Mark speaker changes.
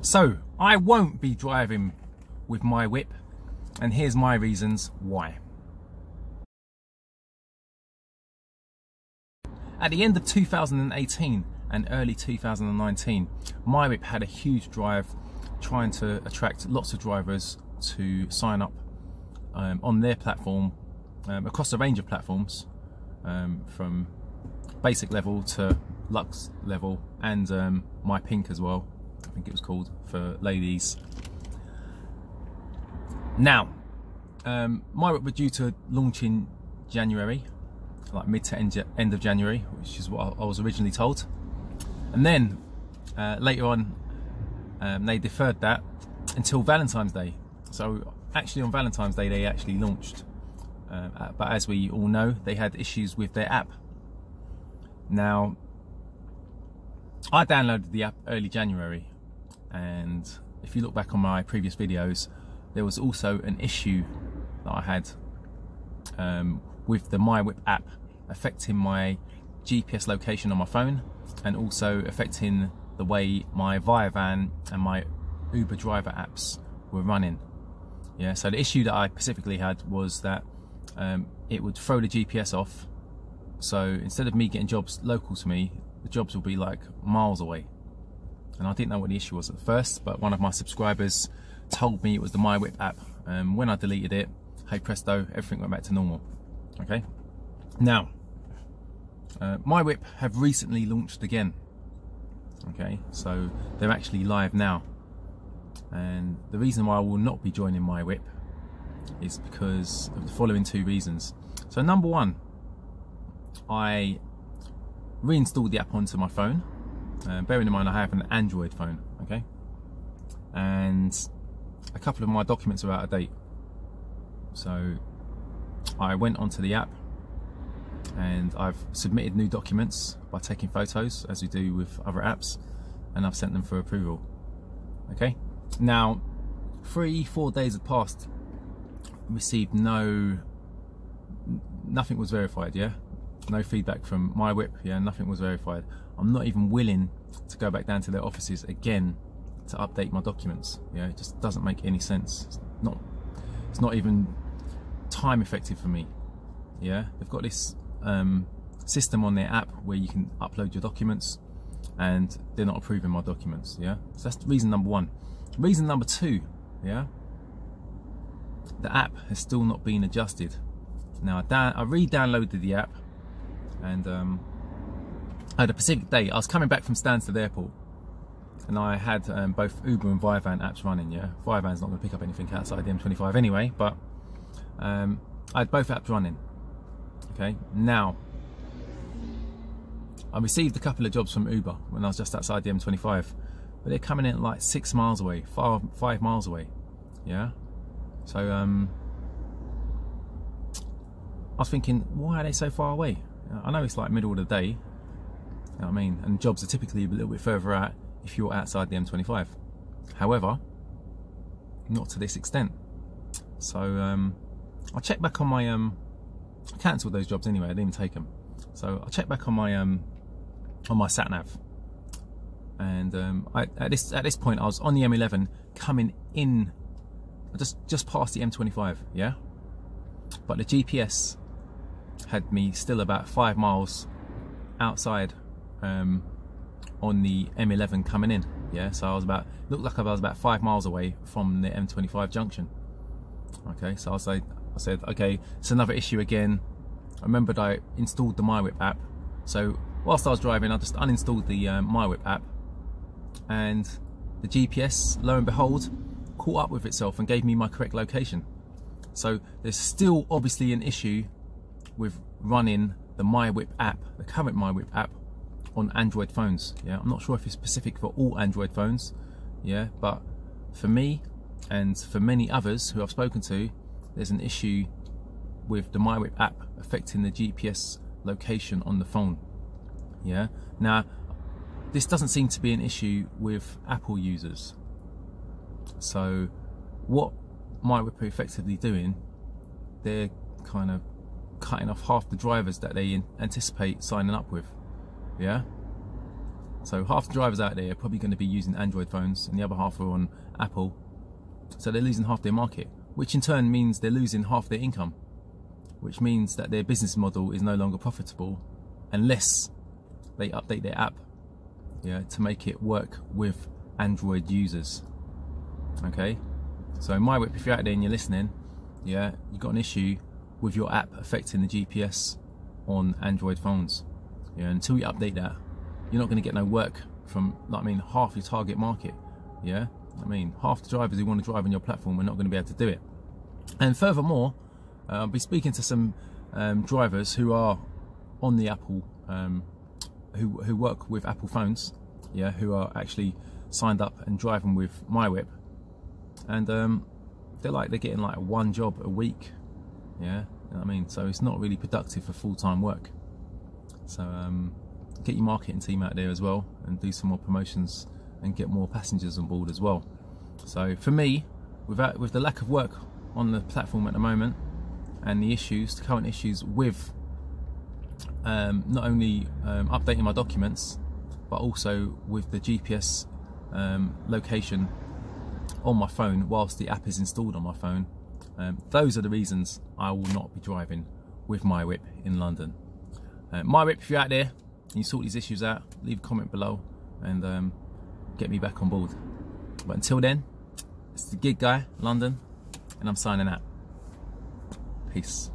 Speaker 1: So I won't be driving with MiWhip, and here's my reasons why. At the end of 2018 and early 2019, MiWhip had a huge drive trying to attract lots of drivers to sign up on their platform across a range of platforms, from basic level to Lux level, and MyPink as well, I think it was called, for ladies. Now, MiWhip were due to launch in January, like mid to end of January, which is what I was originally told. And then later on, they deferred that until Valentine's Day. So actually on Valentine's Day they actually launched. But as we all know, they had issues with their app. Now, I downloaded the app early January, and if you look back on my previous videos, there was also an issue that I had with the MiWhip app affecting my GPS location on my phone, and also affecting the way my ViaVan and my Uber driver apps were running. Yeah, so the issue that I specifically had was that it would throw the GPS off. So instead of me getting jobs local to me, the jobs will be like miles away. And I didn't know what the issue was at first, but one of my subscribers told me it was the MiWhip app. When I deleted it, hey presto, everything went back to normal. Okay. Now, MiWhip have recently launched again. Okay, so they're actually live now. And the reason why I will not be joining MiWhip is because of the following two reasons. So number one, I reinstalled the app onto my phone. Bearing in mind I have an Android phone, okay? And a couple of my documents are out of date. So I went onto the app and I've submitted new documents by taking photos, as we do with other apps, and I've sent them for approval. Okay? Now, 3-4 days had passed, received nothing was verified, yeah? No feedback from MiWhip, yeah, nothing was verified. I'm not even willing to go back down to their offices again to update my documents, yeah? It just doesn't make any sense. It's not even time effective for me, yeah? They've got this system on their app where you can upload your documents, and they're not approving my documents, yeah? So that's reason number one. Reason number two, yeah? The app has still not been adjusted. Now, I re-downloaded the app, and I had a specific day. I was coming back from Stansted Airport, and I had both Uber and ViaVan apps running, yeah? ViaVan's not going to pick up anything outside the M25 anyway, but I had both apps running. Okay, now, I received a couple of jobs from Uber when I was just outside the M25, but they're coming in at like 6 miles away, 5 miles away, yeah? So, I was thinking, why are they so far away? I know it's like middle of the day, you know what I mean? And jobs are typically a little bit further out if you're outside the M25. However, not to this extent. So, I checked back on my, I cancelled those jobs anyway, I didn't even take them. So I checked back on my sat nav, and at this point I was on the M11 coming in, just past the M25, yeah. But the GPS had me still about 5 miles outside on the M11 coming in, yeah. So I was looked like I was about 5 miles away from the M25 junction. Okay, so I said, okay, it's another issue again. I remembered I installed the MiWhip app, so whilst I was driving I just uninstalled the MiWhip app, and the GPS, lo and behold, caught up with itself and gave me my correct location. So there's still obviously an issue with running the MiWhip app, the current MiWhip app, on Android phones, yeah. I'm not sure if it's specific for all Android phones, yeah, but for me and for many others who I've spoken to, there's an issue with the MiWhip app affecting the GPS location on the phone, yeah. Now, this doesn't seem to be an issue with Apple users. So what MiWhip are effectively doing, they're kind of cutting off half the drivers that they anticipate signing up with. Yeah. So half the drivers out there are probably going to be using Android phones, and the other half are on Apple. So they're losing half their market, which in turn means they're losing half their income, which means that their business model is no longer profitable unless they update their app, yeah, to make it work with Android users. Okay, so MiWhip, if you're out there and you're listening, yeah, you've got an issue with your app affecting the GPS on Android phones. Yeah, until you update that, you're not going to get no work from, like, I mean, half your target market. Yeah, I mean, half the drivers who want to drive on your platform are not going to be able to do it. And furthermore, I'll be speaking to some drivers who are on the Apple, who work with Apple phones, yeah, who are actually signed up and driving with MiWhip, and they're getting like one job a week, yeah, you know what I mean? So it's not really productive for full-time work. So get your marketing team out there as well and do some more promotions and get more passengers on board as well. So for me, with the lack of work on the platform at the moment, and the current issues with not only updating my documents, but also with the GPS location on my phone whilst the app is installed on my phone, those are the reasons I will not be driving with MiWhip in London. MiWhip, if you're out there and you sort these issues out, leave a comment below and get me back on board. But until then, it's the Gig Guy, London, and I'm signing out. Peace.